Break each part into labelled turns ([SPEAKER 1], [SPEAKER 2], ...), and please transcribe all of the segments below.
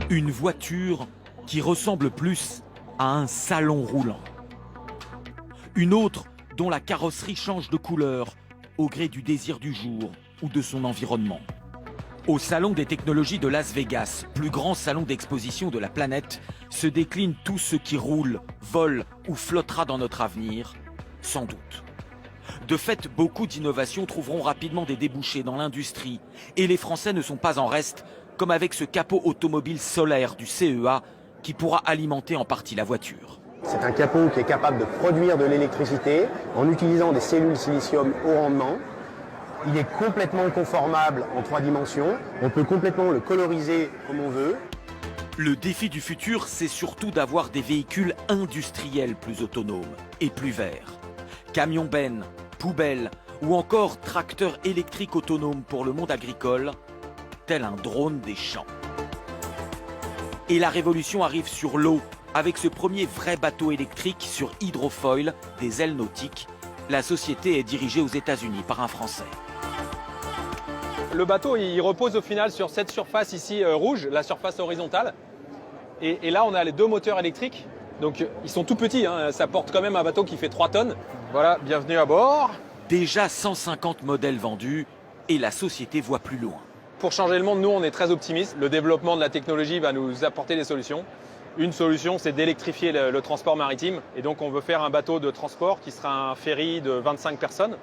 [SPEAKER 1] Une voiture qui ressemble plus à un salon roulant. Une autre dont la carrosserie change de couleur au gré du désir du jour ou de son environnement. Au Salon des technologies de Las Vegas, plus grand salon d'exposition de la planète, se décline tout ce qui roule, vole ou flottera dans notre avenir, sans doute. De fait, beaucoup d'innovations trouveront rapidement des débouchés dans l'industrie et les Français ne sont pas en reste, comme avec ce capot automobile solaire du CEA qui pourra alimenter en partie la voiture.
[SPEAKER 2] C'est un capot qui est capable de produire de l'électricité en utilisant des cellules silicium haut rendement. Il est complètement conformable en 3 dimensions. On peut complètement le coloriser comme on veut.
[SPEAKER 1] Le défi du futur, c'est surtout d'avoir des véhicules industriels plus autonomes et plus verts. Camions-bennes, poubelles ou encore tracteurs électriques autonomes pour le monde agricole, tel un drone des champs. Et la révolution arrive sur l'eau, avec ce premier vrai bateau électrique sur hydrofoil des ailes nautiques. La société est dirigée aux États-Unis par un Français.
[SPEAKER 3] Le bateau, il repose au final sur cette surface ici rouge, la surface horizontale. Et là, on a les 2 moteurs électriques. Donc, ils sont tout petits, hein. Ça porte quand même un bateau qui fait 3 tonnes. Voilà, bienvenue à bord.
[SPEAKER 1] Déjà 150 modèles vendus et la société voit plus loin.
[SPEAKER 3] Pour changer le monde, nous, on est très optimistes. Le développement de la technologie va nous apporter des solutions. Une solution, c'est d'électrifier le transport maritime. Et donc, on veut faire un bateau de transport qui sera un ferry de 25 personnes.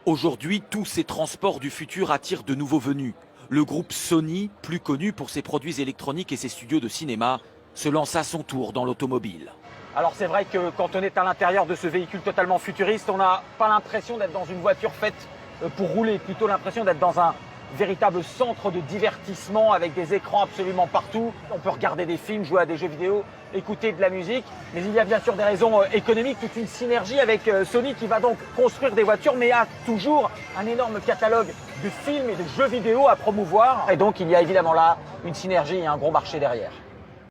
[SPEAKER 1] Aujourd'hui, tous ces transports du futur attirent de nouveaux venus. Le groupe Sony, plus connu pour ses produits électroniques et ses studios de cinéma, se lance à son tour dans l'automobile.
[SPEAKER 4] Alors c'est vrai que quand on est à l'intérieur de ce véhicule totalement futuriste, on n'a pas l'impression d'être dans une voiture faite pour rouler, plutôt l'impression d'être dans un véritable centre de divertissement avec des écrans absolument partout. On peut regarder des films, jouer à des jeux vidéo, écouter de la musique. Mais il y a bien sûr des raisons économiques, toute une synergie avec Sony qui va donc construire des voitures, mais a toujours un énorme catalogue de films et de jeux vidéo à promouvoir. Et donc il y a évidemment là une synergie et un gros marché derrière.